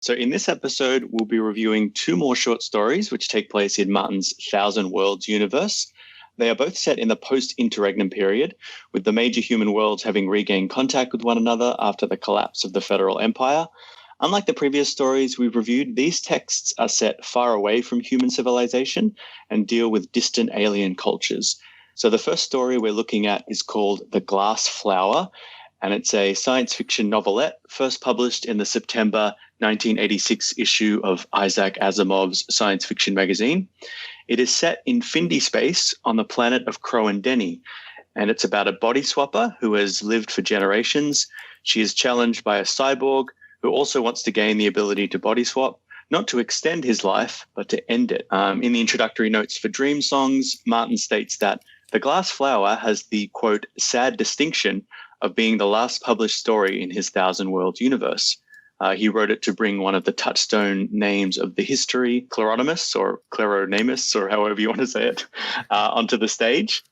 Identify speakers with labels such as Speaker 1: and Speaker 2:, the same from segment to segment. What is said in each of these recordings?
Speaker 1: So in this episode, we'll be reviewing two more short stories which take place in Martin's Thousand Worlds universe. They are both set in the post-interregnum period, with the major human worlds having regained contact with one another after the collapse of the Federal Empire. Unlike the previous stories we've reviewed, these texts are set far away from human civilization and deal with distant alien cultures. So the first story we're looking at is called The Glass Flower, and it's a science fiction novelette first published in the September 1986 issue of Isaac Asimov's science fiction magazine. It is set in Findy space on the planet of Croandeni, and it's about a body swapper who has lived for generations. She is challenged by a cyborg who also wants to gain the ability to body swap, not to extend his life, but to end it. In the introductory notes for Dream Songs, Martin states that The Glass Flower has the, quote, sad distinction of being the last published story in his Thousand Worlds universe. He wrote it to bring one of the touchstone names of the history, Cleronymous or Cleronamus, or however you want to say it, onto the stage.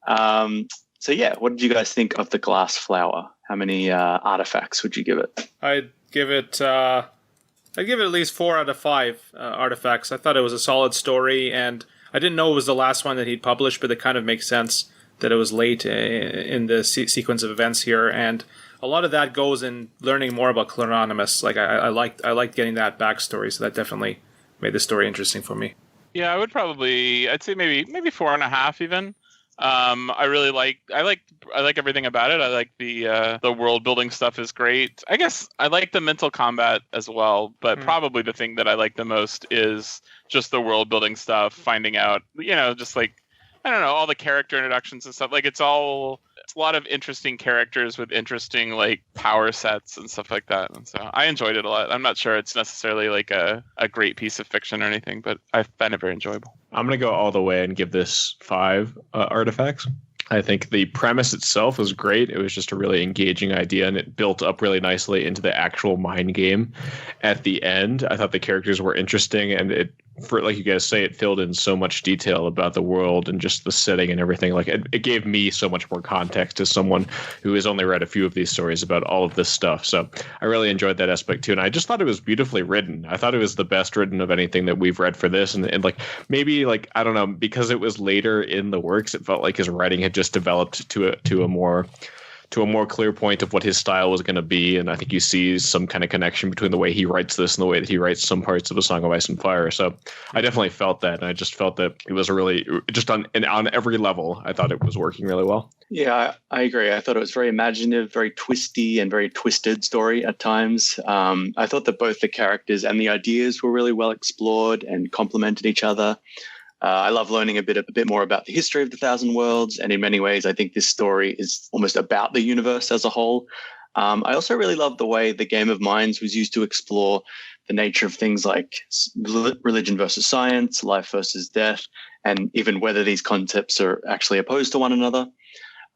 Speaker 1: So yeah, what did you guys think of The Glass Flower? How many artifacts would you give it?
Speaker 2: I'd give it at least 4 out of 5 artifacts. I thought it was a solid story, and I didn't know it was the last one that he'd published, but it kind of makes sense that it was late in the sequence of events here, and a lot of that goes in learning more about Cleronymous. Like I liked getting that backstory, so that definitely made the story interesting for me.
Speaker 3: Yeah, I'd say maybe 4.5 even. I like everything about it. I like the world building stuff is great. I guess I like the mental combat as well, but probably the thing that I like the most is just the world building stuff, finding out, just like, I don't know, all the character introductions and stuff. Like it's a lot of interesting characters with interesting like power sets and stuff like that. And so I enjoyed it a lot. I'm not sure it's necessarily like a great piece of fiction or anything, but I found it very enjoyable.
Speaker 4: I'm going to go all the way and give this 5 artifacts. I think the premise itself was great. It was just a really engaging idea, and it built up really nicely into the actual mind game at the end. I thought the characters were interesting, and like you guys say, it filled in so much detail about the world and just the setting and everything. Like it gave me so much more context as someone who has only read a few of these stories about all of this stuff. So I really enjoyed that aspect too. And I just thought it was beautifully written. I thought it was the best written of anything that we've read for this. And like maybe like, I don't know, because it was later in the works, it felt like his writing had just developed to a more clear point of what his style was going to be. And I think you see some kind of connection between the way he writes this and the way that he writes some parts of A Song of Ice and Fire. So I definitely felt that. And I just felt that it was just on every level, I thought it was working really well.
Speaker 1: Yeah, I agree. I thought it was very imaginative, very twisty and very twisted story at times. I thought that both the characters and the ideas were really well explored and complemented each other. I love learning a bit more about the history of the Thousand Worlds, and in many ways, I think this story is almost about the universe as a whole. I also really love the way the Game of Minds was used to explore the nature of things like religion versus science, life versus death, and even whether these concepts are actually opposed to one another.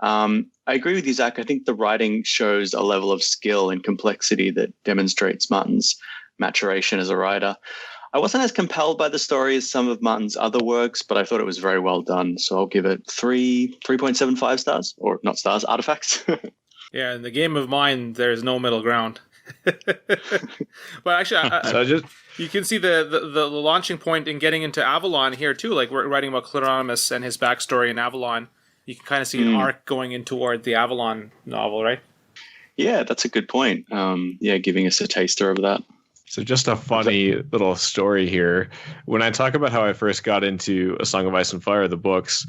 Speaker 1: I agree with you, Zach. I think the writing shows a level of skill and complexity that demonstrates Martin's maturation as a writer. I wasn't as compelled by the story as some of Martin's other works, but I thought it was very well done. So I'll give it 3.75 stars, or not stars, artifacts.
Speaker 2: Yeah, in the Game of Mind, there's no middle ground. But actually, you can see the launching point in getting into Avalon here too. Like we're writing about Cleronymous and his backstory in Avalon. You can kind of see an arc going in toward the Avalon novel, right?
Speaker 1: Yeah, that's a good point. Giving us a taster of that.
Speaker 4: So just a funny little story here. When I talk about how I first got into A Song of Ice and Fire, the books,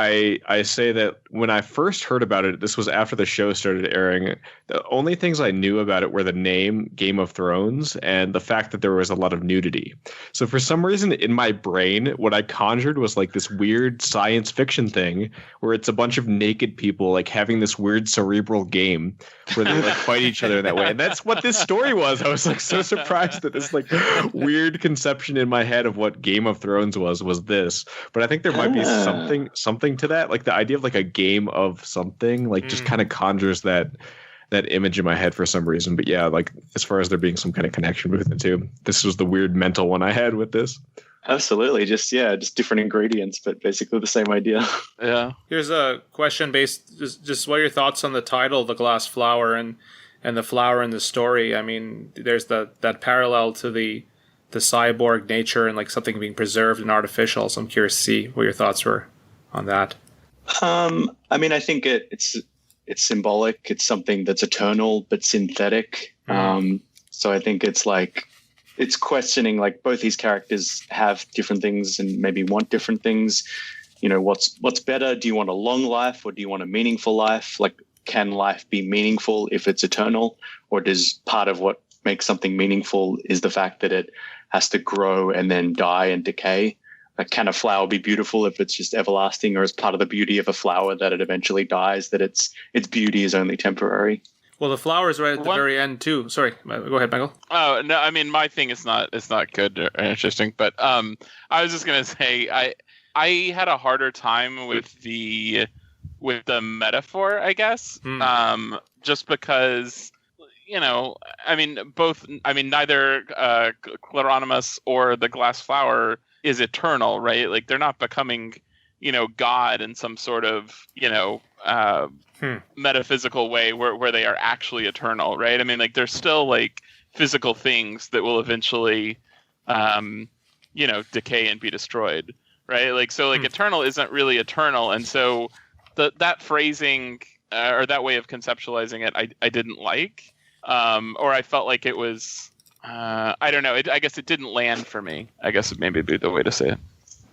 Speaker 4: I say that when I first heard about it, this was after the show started airing, the only things I knew about it were the name Game of Thrones and the fact that there was a lot of nudity. So for some reason in my brain, what I conjured was like this weird science fiction thing where it's a bunch of naked people like having this weird cerebral game where they like fight each other in that way. And that's what this story was. I was like so surprised that this like weird conception in my head of what Game of Thrones was this. But I think there might be something to that, like the idea of like a game of something, like just kind of conjures that image in my head for some reason. But yeah, like as far as there being some kind of connection with it too, this was the weird mental one I had with this.
Speaker 1: Absolutely, just different ingredients, but basically the same idea.
Speaker 3: Yeah.
Speaker 2: Here's a question based just what are your thoughts on the title, The Glass Flower, and and the flower in the story. I mean, there's that parallel to the cyborg nature and like something being preserved and artificial. So I'm curious to see what your thoughts were on that.
Speaker 1: I mean, I think it's symbolic. It's something that's eternal but synthetic. So I think it's questioning, like, both these characters have different things and maybe want different things. You know, what's better? Do you want a long life or do you want a meaningful life? Like, can life be meaningful if it's eternal, or does part of what makes something meaningful is the fact that it has to grow and then die and decay? Like, can a flower be beautiful if it's just everlasting, or is part of the beauty of a flower that it eventually dies, that its beauty is only temporary?
Speaker 2: Well, the flower is right at the very end too. Sorry, go ahead, Michael.
Speaker 3: Oh no, I mean, my thing is not good or interesting, but I was just gonna say I had a harder time with the metaphor, I guess, just because, you know, I mean, neither Cleronimus or the glass flower is eternal, right? Like, they're not becoming, you know, God in some sort of, you know, metaphysical way where they are actually eternal, right? I mean, like, they're still like physical things that will eventually, you know, decay and be destroyed, right? Like, so like eternal isn't really eternal, and so that phrasing or that way of conceptualizing it, I didn't like, or I felt like it was, I don't know. I guess it didn't land for me. I guess it maybe be the way to say it.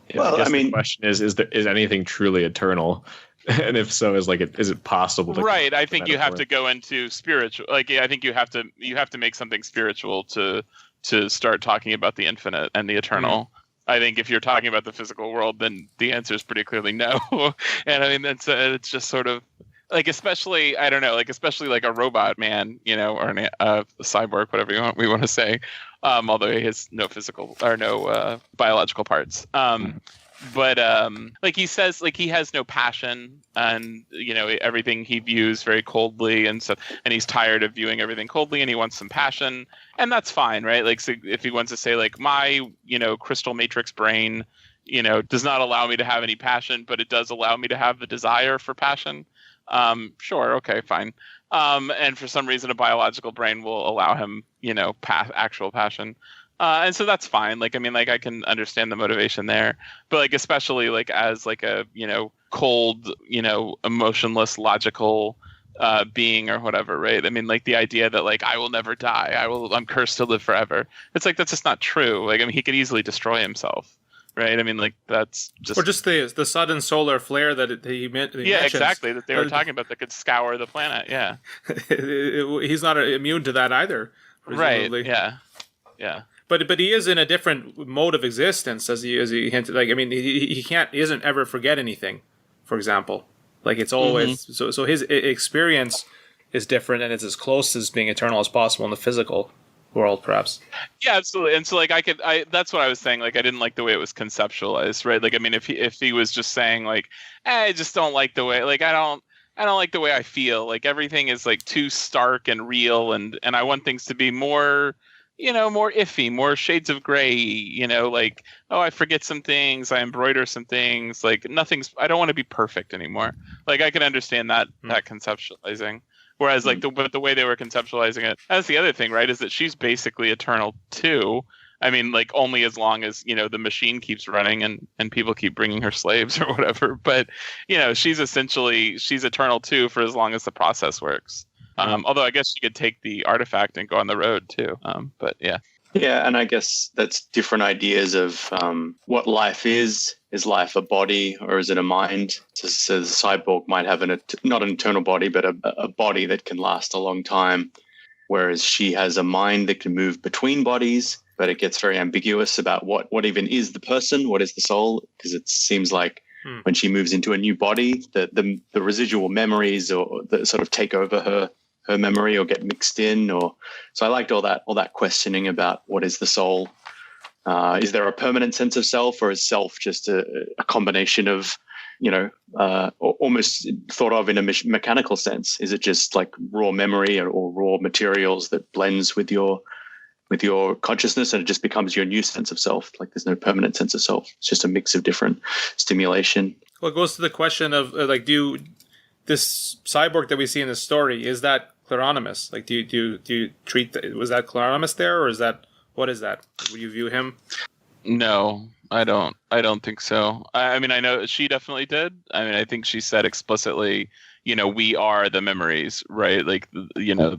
Speaker 4: Yeah, well, I mean, the question is anything truly eternal? And if so, is it possible to?
Speaker 3: Right. I think you have to go into spiritual. Like, I think you have to make something spiritual to start talking about the infinite and the eternal. I think if you're talking about the physical world, then the answer is pretty clearly no. And I mean, it's just sort of like, especially, I don't know, like, especially like a robot man, you know, or a cyborg, whatever we want to say, although he has no physical or no biological parts. But like he says, like, he has no passion, and, you know, everything he views very coldly, and so, and he's tired of viewing everything coldly, and he wants some passion, and that's fine, right? Like, so if he wants to say, like, my, you know, crystal matrix brain, you know, does not allow me to have any passion, but it does allow me to have the desire for passion. Sure, okay, fine. And for some reason, a biological brain will allow him, you know, actual passion. And so that's fine. Like, I mean, like, I can understand the motivation there, but like, especially like as like a, you know, cold, you know, emotionless, logical being or whatever, right? I mean, like, the idea that, like, I will never die, I'm cursed to live forever. It's like, that's just not true. Like, I mean, he could easily destroy himself, right? I mean, like, that's just,
Speaker 2: or just the sudden solar flare that he mentions.
Speaker 3: Exactly, that they were talking about, that could scour the planet. Yeah.
Speaker 2: He's not immune to that either, presumably.
Speaker 3: Right. Yeah.
Speaker 2: But he is in a different mode of existence, as he hinted. Like, I mean, he doesn't ever forget anything, for example. Like, it's always so his experience is different, and it's as close as being eternal as possible in the physical world, perhaps.
Speaker 3: Yeah, absolutely. And so, like, that's what I was saying. Like, I didn't like the way it was conceptualized, right? Like, I mean, if he was just saying, like, I just don't like the way, like, I don't like the way I feel. Like, everything is, like, too stark and real, and I want things to be more, you know, more iffy, more shades of gray, you know, like, oh, I forget some things, I embroider some things, like, I don't want to be perfect anymore. Like, I can understand that conceptualizing. Whereas, like, the way they were conceptualizing it, that's the other thing, right, is that she's basically eternal too. I mean, like, only as long as, you know, the machine keeps running and people keep bringing her slaves or whatever. But, you know, she's eternal too for as long as the process works. Although I guess you could take the artifact and go on the road too. But yeah.
Speaker 1: Yeah, and I guess that's different ideas of what life is. Is life a body or is it a mind? So the cyborg might have not an eternal body, but a body that can last a long time, whereas she has a mind that can move between bodies, but it gets very ambiguous about what even is the person, what is the soul, because it seems like when she moves into a new body, the residual memories or that sort of take over her memory or get mixed in, so I liked all that questioning about what is the soul. Is there a permanent sense of self, or is self just a combination of, you know, almost thought of in a mechanical sense? Is it just like raw memory or raw materials that blends with your consciousness, and it just becomes your new sense of self? Like, there's no permanent sense of self. It's just a mix of different stimulation.
Speaker 2: Well, it goes to the question of like, this cyborg that we see in the story, is that Clearonimus? Like, do you treat was that Clearonimus there, or is that what is that? Would you view him?
Speaker 3: No, I don't. I don't think so. I mean, I know she definitely did. I mean, I think she said explicitly, we are the memories, right? Like,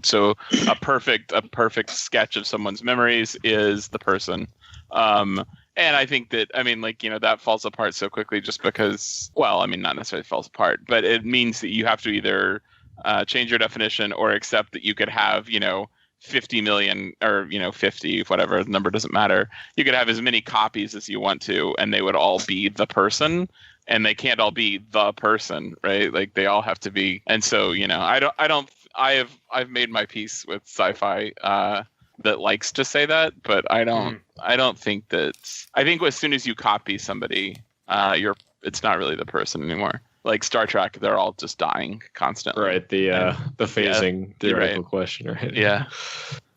Speaker 3: so a perfect sketch of someone's memories is the person. And I think that, I mean, like, that falls apart so quickly just because, well, I mean, not necessarily falls apart, but it means that you have to either change your definition or accept that you could have, 50 million or 50, whatever, the number doesn't matter. You could have as many copies as you want to, and they would all be the person, and they can't all be the person, right? Like, they all have to be. And so, I've made my peace with sci-fi that likes to say that, but I don't think that. I think as soon as you copy somebody, it's not really the person anymore. Like Star Trek, they're all just dying constantly.
Speaker 4: Right. The phasing theoretical question, right?
Speaker 3: Yeah.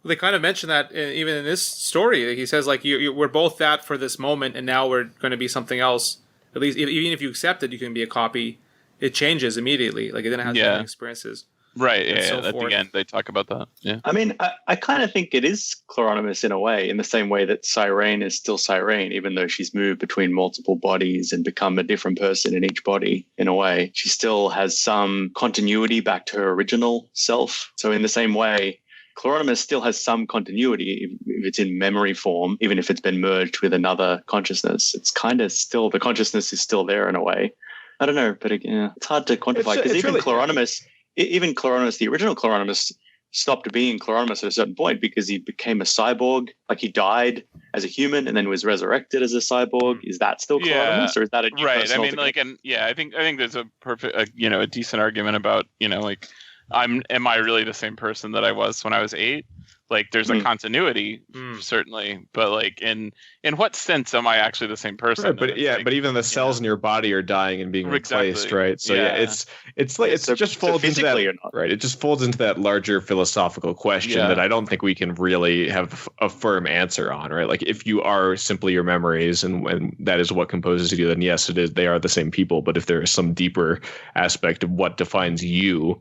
Speaker 2: They kind of mention that even in this story. He says, like, we're both that for this moment, and now we're going to be something else. At least, even if you accept that you can be a copy, it changes immediately. Like, it then has different experiences.
Speaker 3: Right, yeah, at the end they talk about that. Yeah.
Speaker 1: I mean, I kind of think it is Clearonimus in a way, in the same way that Cyrene is still Cyrene, even though she's moved between multiple bodies and become a different person in each body, in a way. She still has some continuity back to her original self. So in the same way, Clearonimus still has some continuity if it's in memory form, even if it's been merged with another consciousness. It's kind of still, the consciousness is still there in a way. I don't know, but again, it's hard to quantify because even really Clearonimus... Even Clearonimus, the original Clearonimus, stopped being Clearonimus at a certain point because he became a cyborg. Like, he died as a human and then was resurrected as a cyborg. Is that still Clearonimus, or is that a new
Speaker 3: right?
Speaker 1: person
Speaker 3: I mean,
Speaker 1: altogether?
Speaker 3: I think there's a perfect, a decent argument about, like, am I really the same person that I was when I was 8? Like, there's a continuity, certainly, but like, in what sense am I actually the same person?
Speaker 4: Right, but but even the cells in your body are dying and being replaced, right? So it just folds into that, right? It just folds into that larger philosophical question that I don't think we can really have a firm answer on, right? Like, if you are simply your memories and that is what composes you, then yes, it is. They are the same people. But if there is some deeper aspect of what defines you,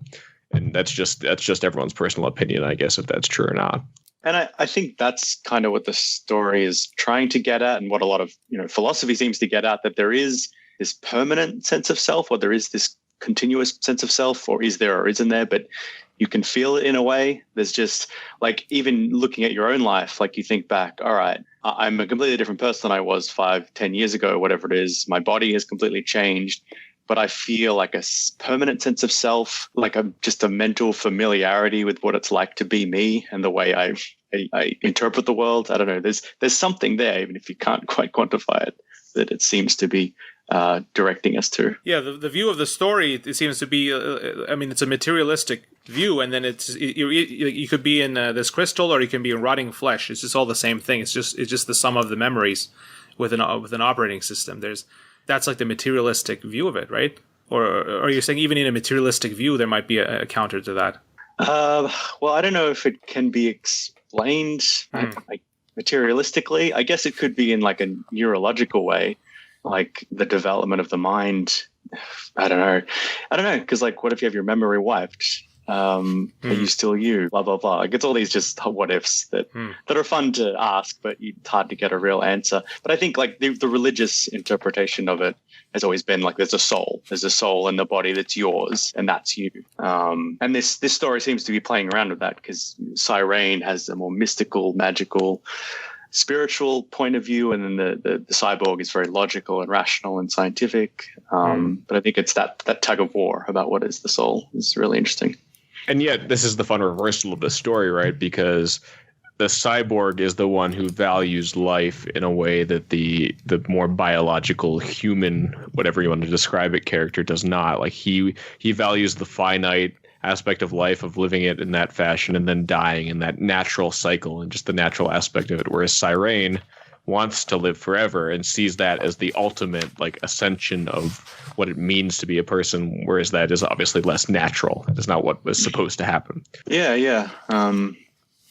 Speaker 4: and that's just everyone's personal opinion, I guess, if that's true or not.
Speaker 1: And I think that's kind of what the story is trying to get at, and what a lot of philosophy seems to get at, that there is this permanent sense of self, or there is this continuous sense of self, or is there or isn't there, but you can feel it in a way. There's just, like, even looking at your own life, like, you think back, all right, I'm a completely different person than I was 5-10 years ago, whatever it is. My body has completely changed, but I feel like a permanent sense of self, like just a mental familiarity with what it's like to be me and the way I interpret the world. I don't know. There's something there, even if you can't quite quantify it, that it seems to be directing us to.
Speaker 2: Yeah, the view of the story, it seems to be. I mean, it's a materialistic view, and then you could be in this crystal, or you can be in rotting flesh. It's just all the same thing. It's just the sum of the memories with an operating system. That's like the materialistic view of it, right? Or are you saying even in a materialistic view, there might be a counter to that?
Speaker 1: Well, I don't know if it can be explained like materialistically. I guess it could be in like a neurological way, like the development of the mind. I don't know. Because, like, what if you have your memory wiped? Are you still you? Blah, blah, blah. Like, it's all these just what ifs that are fun to ask, but it's hard to get a real answer. But I think, like, the religious interpretation of it has always been like, there's a soul in the body that's yours, and that's you. And this story seems to be playing around with that, because Cyrene has a more mystical, magical, spiritual point of view, and then the cyborg is very logical and rational and scientific. But I think it's that tug of war about what is the soul is really interesting.
Speaker 4: And yet, this is the fun reversal of the story, right? Because the cyborg is the one who values life in a way that the more biological, human, whatever you want to describe it, character does not. Like, he values the finite aspect of life, of living it in that fashion and then dying in that natural cycle and just the natural aspect of it. Whereas Cyrene wants to live forever and sees that as the ultimate, like, ascension of what it means to be a person, whereas that is obviously less natural. It is not what was supposed to happen.
Speaker 1: Yeah. And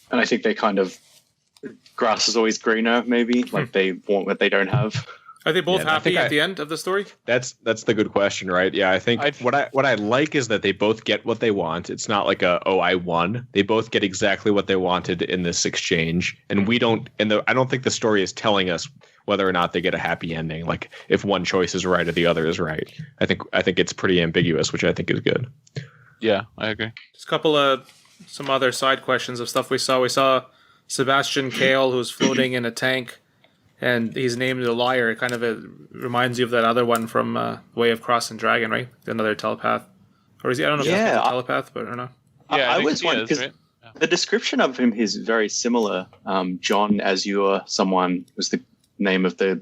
Speaker 1: I think they kind of, grass is always greener, maybe. Like, they want what they don't have.
Speaker 2: Are they both
Speaker 4: Yeah, I think
Speaker 2: happy at the end of the story?
Speaker 4: That's the good question, right? Yeah, I think what I like is that they both get what they want. It's not like I won. They both get exactly what they wanted in this exchange, and we don't. And I don't think the story is telling us whether or not they get a happy ending. Like if one choice is right or the other is right. I think it's pretty ambiguous, which I think is good.
Speaker 3: Yeah, I agree.
Speaker 2: Just a couple of some other side questions of stuff we saw. We saw Sebastian Kale, who's floating in a tank. And he's named the liar. It kind of reminds you of that other one from Way of Cross and Dragon, right? Another telepath. Or is he? I don't know if he's a telepath, but I don't know.
Speaker 3: Yeah,
Speaker 1: I was wondering, because the description of him is very similar. John Azure, someone was the name of the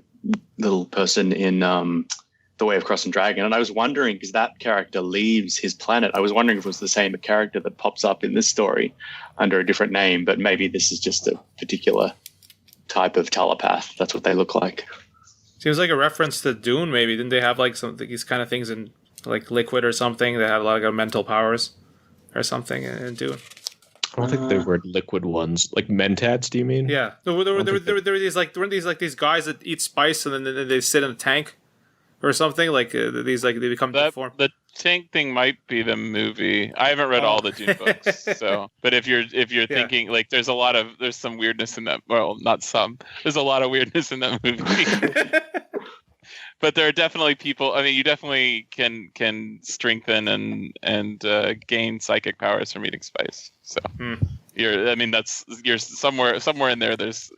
Speaker 1: little person in The Way of Cross and Dragon. And I was wondering, because that character leaves his planet, I was wondering if it was the same character that pops up in this story under a different name, but maybe this is just a particular type of telepath. That's what they look like.
Speaker 2: Seems like a reference to Dune, maybe. Didn't they have like some these kind of things in like Liquid or something that have a lot of mental powers or something in Dune?
Speaker 4: I don't think they were liquid ones. Like mentats, do you mean?
Speaker 2: Yeah. There were these like weren't these guys that eat spice and then they sit in a tank or something like these like they become deformed.
Speaker 3: The tank thing might be the movie. I haven't read all the Dune books, so. But if you're thinking like there's some weirdness in that. Well, not some. There's a lot of weirdness in that movie. But there are definitely people. I mean, you definitely can strengthen and gain psychic powers from eating spice. So you're somewhere in there. There's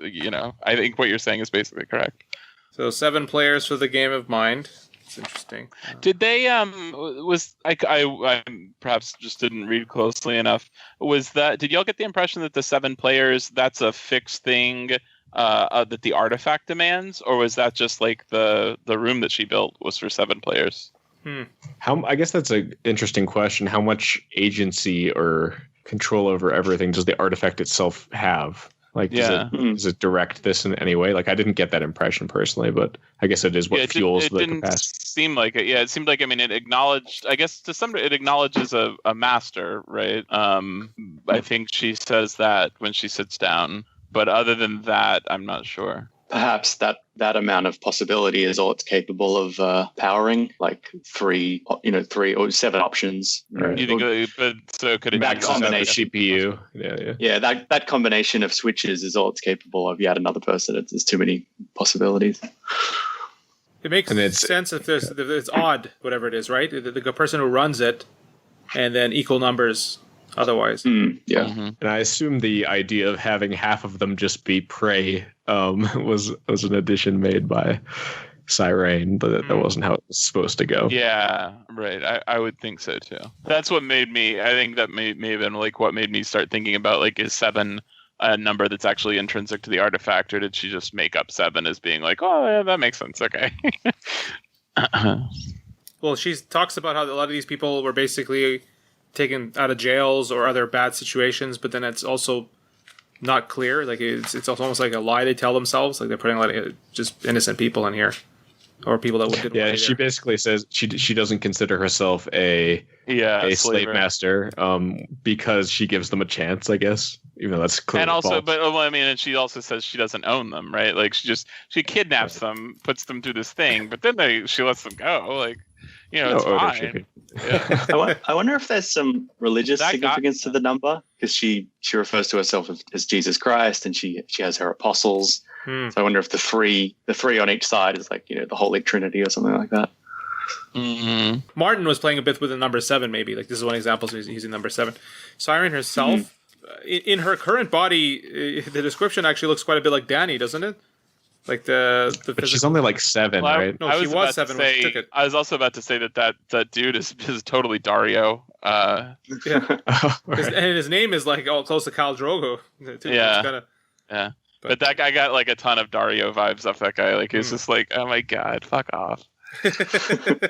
Speaker 3: I think what you're saying is basically correct.
Speaker 2: So 7 players for the game of mind. It's interesting.
Speaker 3: Did they I perhaps just didn't read closely enough. Did y'all get the impression that the 7 players, that's a fixed thing that the artifact demands, or was that just like the room that she built was for 7 players?
Speaker 4: I guess that's an interesting question. How much agency or control over everything does the artifact itself have? Like, does it direct this in any way? Like, I didn't get that impression personally, but I guess it is what fuels the capacity. It didn't
Speaker 3: seem like it. Yeah, it seemed like, it acknowledged, I guess to some degree, it acknowledges a master, right? I think she says that when she sits down. But other than that, I'm not sure.
Speaker 1: Perhaps that amount of possibility is all it's capable of powering, like 3 or 7 options.
Speaker 4: Right.
Speaker 3: You think, but so could it
Speaker 1: that
Speaker 3: be
Speaker 1: combination?
Speaker 4: CPU. Yeah.
Speaker 1: That combination of switches is all it's capable of. You add another person, there's too many possibilities.
Speaker 2: It makes sense if it's odd, whatever it is, right? The person who runs it, and then equal numbers otherwise.
Speaker 1: Yeah.
Speaker 3: Mm-hmm.
Speaker 4: And I assume the idea of having half of them just be prey was an addition made by Cyrene, but that wasn't how it was supposed to go.
Speaker 3: Yeah, right. I would think so too. That's what made me. I think that may have been like what made me start thinking about like, is 7 a number that's actually intrinsic to the artifact, or did she just make up 7 as being like, oh yeah, that makes sense. Okay.
Speaker 2: Well, she talks about how a lot of these people were basically taken out of jails or other bad situations, but then it's also not clear. Like it's almost like a lie they tell themselves. Like they're putting a lot of just innocent people in here, or people that didn't.
Speaker 4: Yeah, she basically says she doesn't consider herself a slave master because she gives them a chance, I guess. Even though that's clearly false.
Speaker 3: And she also says she doesn't own them, right? Like she kidnaps them, puts them through this thing, but then she lets them go. Like, it's fine.
Speaker 1: Yeah. I wonder if there's some religious significance to the number, because she refers to herself as Jesus Christ, and she has her apostles. So I wonder if the three on each side is like the Holy Trinity or something like that.
Speaker 3: Mm-hmm.
Speaker 2: Martin was playing a bit with the number 7, maybe. Like this is one example, so he's using number 7. Cyrene herself, in her current body, the description actually looks quite a bit like Dany, doesn't it? Like but
Speaker 4: she's only like 7, right?
Speaker 2: No, she was 7 when she took it.
Speaker 3: I was also about to say that dude is totally Dario.
Speaker 2: Yeah, and his name is like all close to Khal Drogo. Too.
Speaker 3: Yeah, yeah. But that guy got like a ton of Dario vibes off that guy. Like he's just like, oh my god, fuck off.
Speaker 2: Well,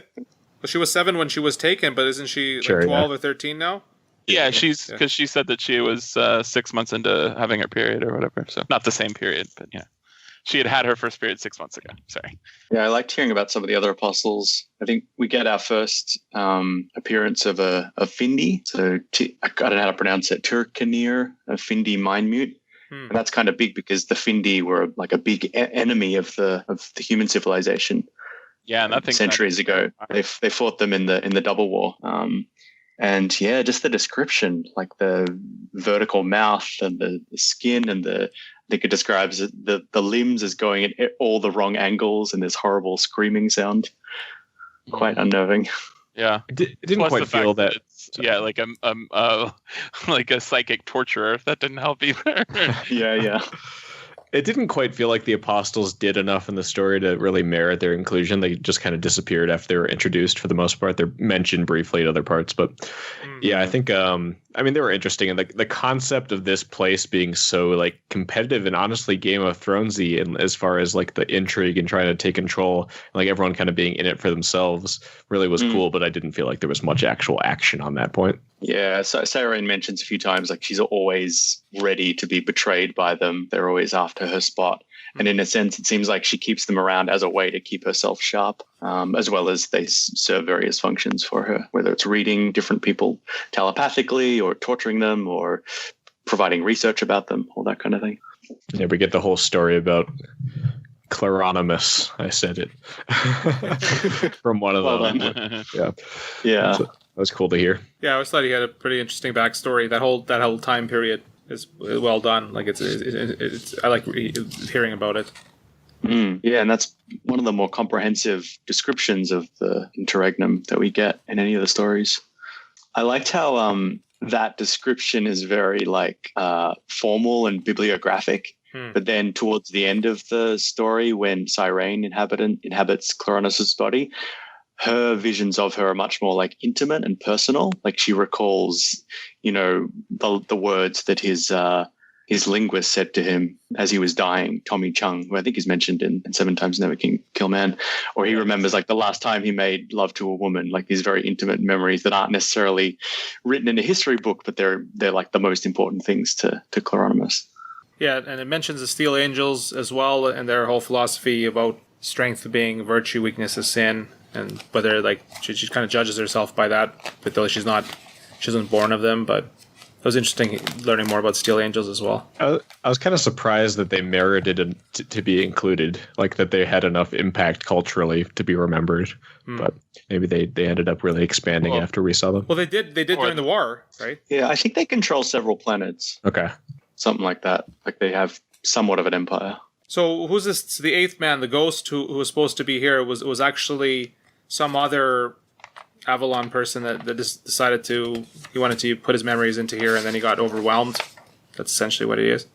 Speaker 2: she was 7 when she was taken, but isn't she 12 or 13 now?
Speaker 3: Yeah, because she said that she was 6 months into having her period or whatever. So not the same period, but she had her first period 6 months ago. Sorry.
Speaker 1: Yeah, I liked hearing about some of the other apostles. I think we get our first appearance of a Findi. So I don't know how to pronounce it. Turkanir, a Findi mind mute. And that's kind of big because the Findi were like a big enemy of the human civilization.
Speaker 3: Yeah, and
Speaker 1: centuries ago. They fought them in the Double War. And yeah, just the description, like the vertical mouth and the skin and I think it describes the limbs as going at all the wrong angles and this horrible screaming sound. Quite unnerving.
Speaker 3: Yeah,
Speaker 4: it didn't
Speaker 3: Plus
Speaker 4: quite feel that.
Speaker 3: Yeah, like like a psychic torturer. If that didn't help either.
Speaker 1: Yeah.
Speaker 4: It didn't quite feel like the apostles did enough in the story to really merit their inclusion. They just kind of disappeared after they were introduced for the most part. They're mentioned briefly in other parts, but yeah, I think they were interesting, and the concept of this place being so like competitive and honestly Game of Thronesy, and as far as like the intrigue and trying to take control, like everyone kind of being in it for themselves, really was cool. But I didn't feel like there was much actual action on that point.
Speaker 1: Yeah, so Sarah mentions a few times like she's always ready to be betrayed by them. They're always after her spot. And in a sense, it seems like she keeps them around as a way to keep herself sharp, as well as they serve various functions for her, whether it's reading different people telepathically or torturing them or providing research about them, all that kind of thing.
Speaker 4: Yeah, we get the whole story about Claronimus. I said it from one of them. Yeah. That was cool to hear.
Speaker 2: Yeah, I always thought he had a pretty interesting backstory. That whole time period is well done. Like it's I like hearing about it.
Speaker 1: Yeah, and that's one of the more comprehensive descriptions of the interregnum that we get in any of the stories. I liked how that description is very like formal and bibliographic. But then towards the end of the story, when Cyrene inhabits Cloronus's body, her visions of her are much more like intimate and personal. Like she recalls, the words that his linguist said to him as he was dying, Tommy Chung, who I think is mentioned in 7 Times Never Kill Man. Or he remembers like the last time he made love to a woman, like these very intimate memories that aren't necessarily written in a history book, but they're like the most important things to Cloronimus.
Speaker 2: Yeah, and it mentions the Steel Angels as well, and their whole philosophy about strength being virtue, weakness is sin, and whether like she kind of judges herself by that, but though she wasn't born of them. But it was interesting learning more about Steel Angels as well.
Speaker 4: I was kind of surprised that they merited to be included, like that they had enough impact culturally to be remembered. But maybe they ended up really expanding after we saw them.
Speaker 2: Well, they did during the war, right?
Speaker 1: Yeah, I think they control several planets.
Speaker 4: Okay.
Speaker 1: Something like that. Like they have somewhat of an empire.
Speaker 2: So who's this? The 8th man, the ghost who was supposed to be here, was actually some other Avalon person that just decided he wanted to put his memories into here, and then he got overwhelmed. That's essentially what he is.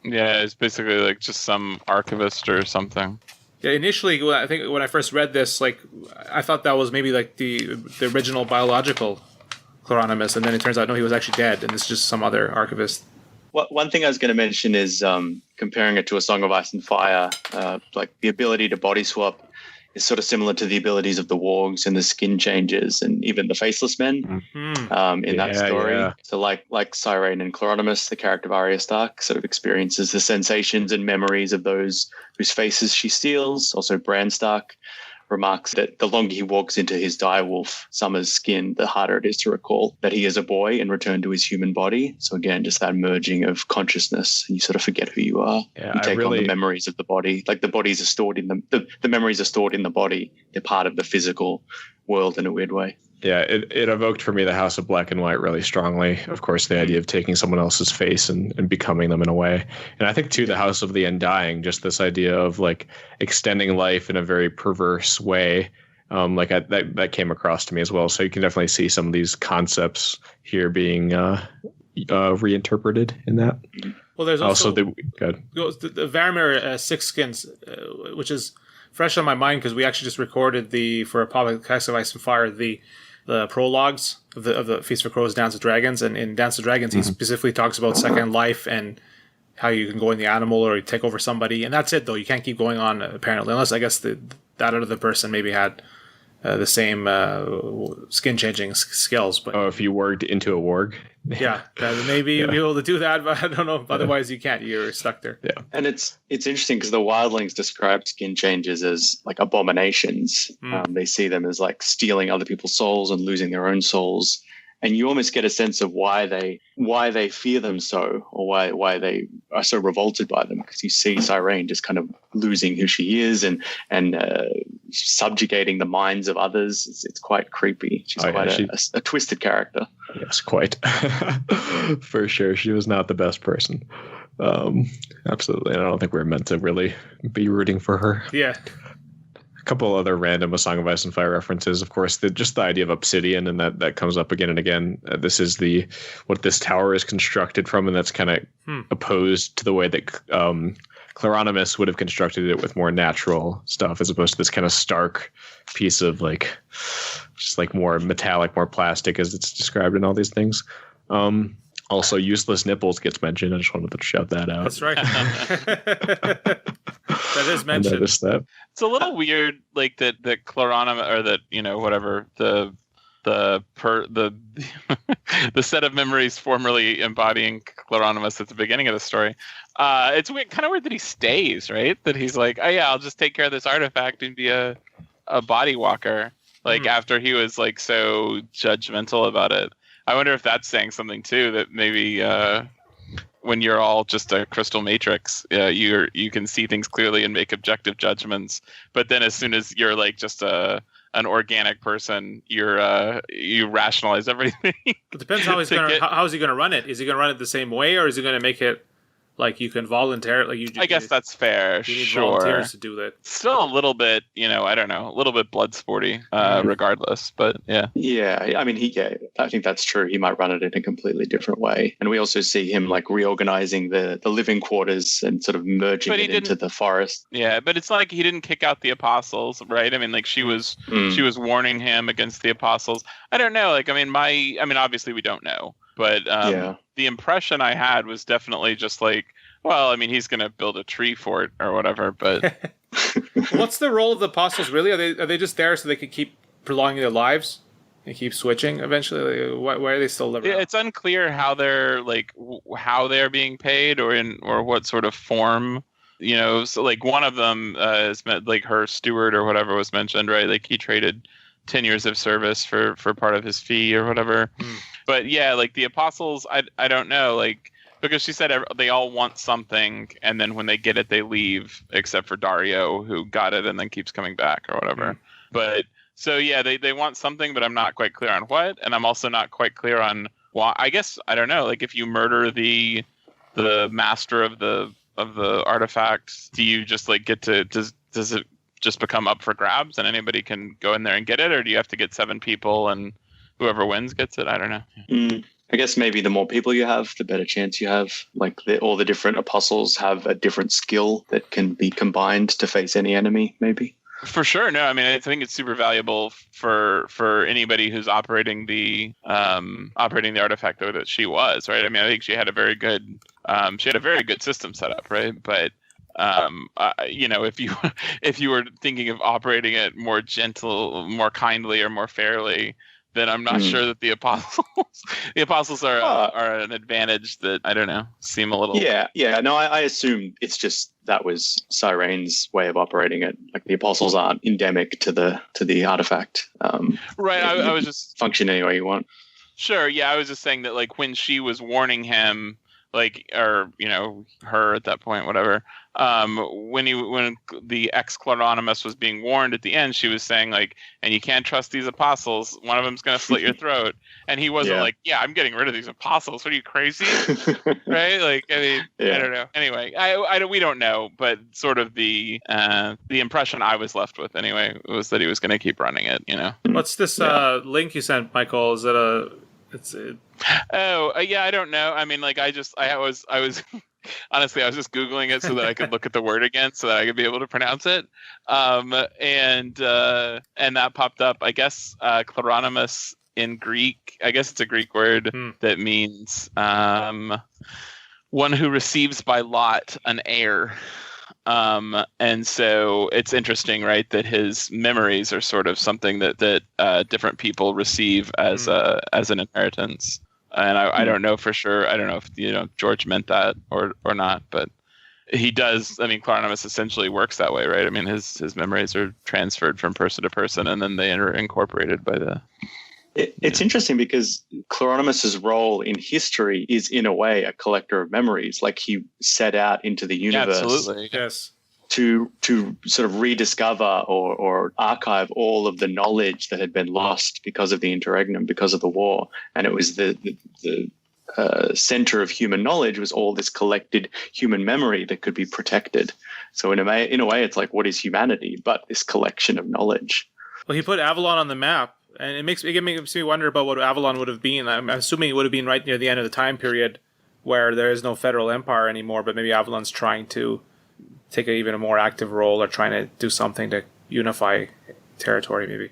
Speaker 3: Yeah, it's basically like just some archivist or something.
Speaker 2: Yeah, initially, I think when I first read this, like I thought that was maybe like the original biological Cloronimus, and then it turns out no, he was actually dead, and it's just some other archivist.
Speaker 1: One thing I was going to mention is comparing it to A Song of Ice and Fire, like the ability to body swap is sort of similar to the abilities of the wargs and the skin changes and even the faceless men in that story. Yeah. So like Cyrene and Cloronimus, the character of Arya Stark sort of experiences the sensations and memories of those whose faces she steals. Also Bran Stark remarks that the longer he walks into his direwolf Summer's skin, the harder it is to recall that he is a boy and return to his human body. So again, just that merging of consciousness, and you sort of forget who you are. Yeah, you take on the memories of the body. Like the bodies are stored in the memories are stored in the body. They're part of the physical world in a weird way.
Speaker 4: Yeah, it evoked for me the House of Black and White really strongly. Of course, the idea of taking someone else's face and becoming them in a way. And I think, too, the House of the Undying, just this idea of, like, extending life in a very perverse way, that came across to me as well. So you can definitely see some of these concepts here being reinterpreted in that.
Speaker 2: Well, there's also the Varamir Six Skins, which is fresh on my mind because we actually just recorded for a podcast of Ice and Fire, the prologues of the Feast for Crows, Dance of Dragons, and in Dance of Dragons, he specifically talks about Second Life and how you can go in the animal or you take over somebody, and that's it though. You can't keep going on apparently, unless I guess that other person maybe had the same skin changing skills. But
Speaker 4: if you warged into a warg,
Speaker 2: yeah, maybe you'll be able to do that, but I don't know. Otherwise, you can't. You're stuck there.
Speaker 4: Yeah,
Speaker 1: and it's interesting because the wildlings describe skin changes as like abominations. They see them as like stealing other people's souls and losing their own souls. and you almost get a sense of why they fear them so, or why they are so revolted by them, because you see Cyrene just kind of losing who she is and subjugating the minds of others. It's quite creepy. She's a twisted character.
Speaker 4: Yes, quite. For sure. She was not the best person. Absolutely. And I don't think we're meant to really be rooting for her.
Speaker 2: Yeah.
Speaker 4: A couple other random A Song of Ice and Fire references. Of course, just the idea of obsidian, and that comes up again and again. This is what this tower is constructed from, and that's kind of opposed to the way that Cleronymus would have constructed it with more natural stuff, as opposed to this kind of stark piece of just more metallic, more plastic, as it's described in all these things. Also, useless nipples gets mentioned. I just wanted to shout that out.
Speaker 2: That's right. That is mentioned.
Speaker 4: I noticed that.
Speaker 3: It's a little weird, that Cleronymus, or that whatever the set of memories formerly embodying Cleronymus at the beginning of the story. It's kind of weird that he stays, right? That he's like, oh yeah, I'll just take care of this artifact and be a body walker. After he was so judgmental about it. I wonder if that's saying something too, that maybe when you're all just a crystal matrix, you can see things clearly and make objective judgments. But then as soon as you're just an organic person, you rationalize everything.
Speaker 2: It depends how how is he gonna run it? Is he gonna run it the same way, or is he gonna make it you can voluntarily?
Speaker 3: I guess that's fair.
Speaker 2: You need
Speaker 3: sure.
Speaker 2: volunteers to do that.
Speaker 3: Still a little bit, I don't know, a little bit blood sporty, regardless. But yeah.
Speaker 1: Yeah, I mean, I think that's true. He might run it in a completely different way. And we also see him reorganizing the living quarters and sort of merging it into the forest.
Speaker 3: Yeah, but it's he didn't kick out the apostles, right? I mean, she was warning him against the apostles. I don't know. Obviously we don't know. But the impression I had was definitely just he's going to build a tree fort or whatever. But
Speaker 2: what's the role of the apostles really? Are they just there so they could keep prolonging their lives and keep switching eventually? Why are they still living?
Speaker 3: It's unclear how they're how they're being paid or what sort of form. So one of them is her steward or whatever was mentioned, right? He traded 10 years of service for part of his fee or whatever. But yeah, the apostles, I don't know, because she said they all want something, and then when they get it, they leave, except for Dario, who got it and then keeps coming back or whatever. But so yeah, they want something, but I'm not quite clear on what, and I'm also not quite clear on why. I guess I don't know. If you murder the master of the artifact, do you just get to does it just become up for grabs and anybody can go in there and get it, or do you have to get 7 people and whoever wins gets it? I don't know.
Speaker 1: I guess maybe the more people you have, the better chance you have. All the different apostles have a different skill that can be combined to face any enemy, maybe.
Speaker 3: For sure. No, I think it's super valuable for anybody who's operating the artifact that she was, right? I think she had a very good system set up, right? But if you were thinking of operating it more gentle, more kindly, or more fairly, then I'm not sure that the apostles are an advantage that, I don't know, seem a little.
Speaker 1: Yeah. No, I assume it's just that was Cyrene's way of operating it. The apostles aren't endemic to the artifact.
Speaker 3: Right. I was just
Speaker 1: function any way you want.
Speaker 3: Sure. Yeah. I was just saying that when she was warning him, or her at that point, whatever. When the ex-Cleronymus was being warned at the end, she was saying and you can't trust these apostles. One of them's going to slit your throat. And he wasn't I'm getting rid of these apostles. What are you, crazy? Right? I don't know. Anyway, we don't know, but sort of the impression I was left with anyway was that he was going to keep running it.
Speaker 2: What's this link you sent, Michael? Is it
Speaker 3: I don't know. I was honestly, I was just Googling it so that I could look at the word again so that I could be able to pronounce it. And that popped up. I guess Cleronymus in Greek, I guess it's a Greek word that means one who receives by lot an heir. And so it's interesting, right, that his memories are sort of something that different people receive as an inheritance. And I don't know for sure. I don't know if George meant that or not, but he does. Cleronymus essentially works that way, right? His memories are transferred from person to person, and then they are incorporated by
Speaker 1: It's interesting because Chloronimus's role in history is, in a way, a collector of memories. Like, he set out into the universe
Speaker 3: absolutely.
Speaker 2: Yes.
Speaker 1: to sort of rediscover or archive all of the knowledge that had been lost because of the interregnum, because of the war. And it was the center of human knowledge was all this collected human memory that could be protected. So in a way, it's like, what is humanity but this collection of knowledge?
Speaker 2: Well, he put Avalon on the map, and it makes me wonder about what Avalon would have been. I'm assuming it would have been right near the end of the time period where there is no federal empire anymore, but maybe Avalon's trying to take even a more active role or trying to do something to unify territory, maybe.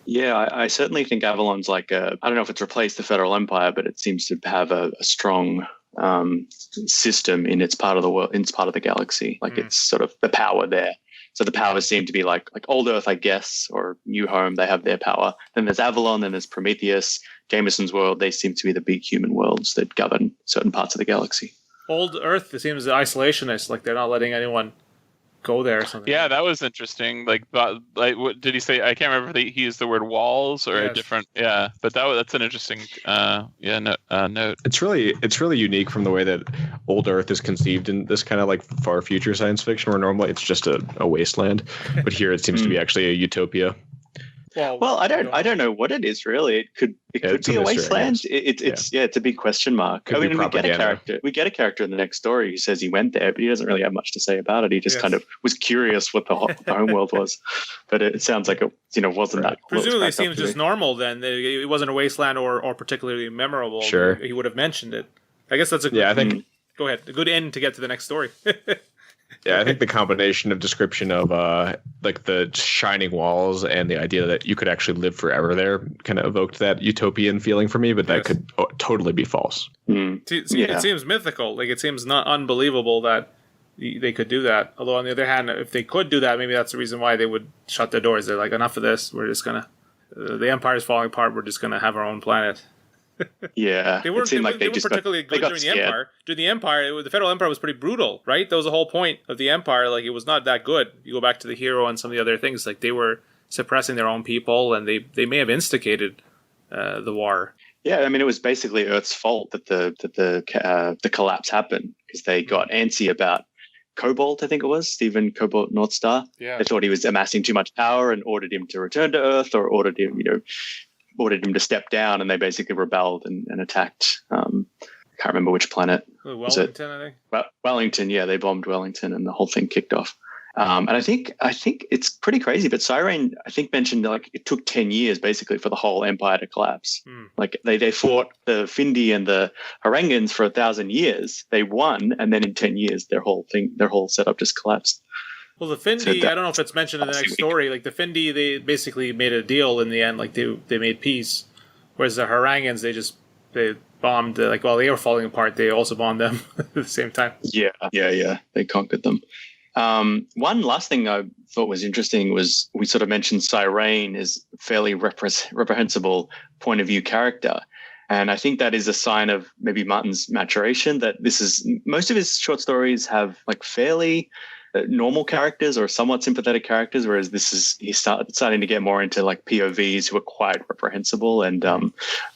Speaker 1: Yeah, I certainly think Avalon's like I don't know if it's replaced the Federal Empire, but it seems to have a strong system in its part of the world, in its part of the galaxy. Like it's sort of the power there. So the powers seem to be like Old Earth, I guess, or New Home. They have their power. Then there's Avalon. Then there's Prometheus, Jameson's world. They seem to be the big human worlds that govern certain parts of the galaxy.
Speaker 2: Old Earth, it seems isolationist, like they're not letting anyone go there or something.
Speaker 3: Yeah, that was interesting. Like what did he say? I can't remember if he used the word walls or a different. Yeah, but that's an interesting note.
Speaker 4: It's really unique from the way that Old Earth is conceived in this kind of like far future science fiction, where normally it's just a wasteland, but here it seems to be actually a utopia.
Speaker 1: Well, I don't know what it is really. It could be a wasteland. It's a big question mark.
Speaker 4: Could
Speaker 1: we get a character in the next story who says he went there, but he doesn't really have much to say about it. He just kind of was curious what the homeworld was, but it sounds like it wasn't that.
Speaker 2: Presumably, it seems just normal. Then it wasn't a wasteland or particularly memorable.
Speaker 4: Sure,
Speaker 2: he would have mentioned it. I guess that's a good,
Speaker 4: I think.
Speaker 2: Go ahead. A good end to get to the next story.
Speaker 4: Yeah, I think the combination of description of like the shining walls and the idea that you could actually live forever there kind of evoked that utopian feeling for me, but that could totally be false.
Speaker 2: It seems mythical. Like, it seems not unbelievable that they could do that. Although, on the other hand, if they could do that, maybe that's the reason why they would shut their doors. They're like, enough of this. We're just going to... the Empire's falling apart. We're just going to have our own planet.
Speaker 1: Yeah,
Speaker 2: they weren't particularly good during the Empire. During the Empire, the Federal Empire was pretty brutal, right? That was the whole point of the Empire. Like, it was not that good. You go back to the Hero and some of the other things. Like, they were suppressing their own people, and they may have instigated the war. Yeah,
Speaker 1: I mean, it was basically Earth's fault that the collapse happened because they got antsy about Cobalt. I think it was Stephen Cobalt Northstar.
Speaker 2: Yeah,
Speaker 1: they thought he was amassing too much power and ordered him to return to Earth, or ordered him to step down, and they basically rebelled and attacked. I can't remember which planet.
Speaker 2: Wellington, I think.
Speaker 1: Wellington, yeah, they bombed Wellington, and the whole thing kicked off. And I think it's pretty crazy. But Cyrane, I think, mentioned like it took 10 years basically for the whole empire to collapse. Like they fought the Findi and the Harangans for 1,000 years. They won, and then in 10 years, their whole setup just collapsed.
Speaker 2: Well, the Findi, I don't know if it's mentioned in the next story. Like the Findi, they basically made a deal in the end. Like they made peace, whereas the Harangans, they bombed. They were falling apart. They also bombed them at the same time.
Speaker 1: Yeah. They conquered them. One last thing I thought was interesting was we sort of mentioned Cyrane as a fairly reprehensible point of view character. And I think that is a sign of maybe Martin's maturation, that most of his short stories have like fairly normal characters or somewhat sympathetic characters, whereas he's starting to get more into like POVs who are quite reprehensible and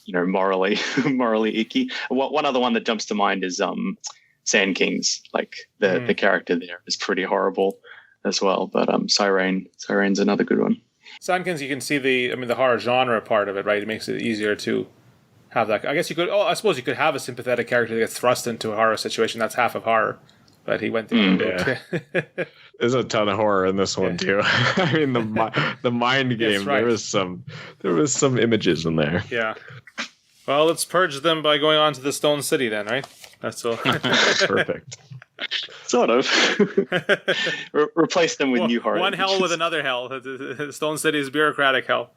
Speaker 1: morally icky. One other one that jumps to mind is Sand Kings. Like the character there is pretty horrible as well. But Cyrane's another good one.
Speaker 2: Sand Kings, you can see the horror genre part of it, right? It makes it easier to have that. I guess I suppose you could have a sympathetic character that gets thrust into a horror situation. That's half of horror. But he went there.
Speaker 4: There's a ton of horror in this one too. I mean, the mind game. Right. There was some images in there.
Speaker 2: Yeah. Well, let's purge them by going on to the Stone City then, right? That's all.
Speaker 4: Perfect.
Speaker 1: Sort of. Replace them with new horror.
Speaker 2: One hell with another hell. The Stone City is bureaucratic hell.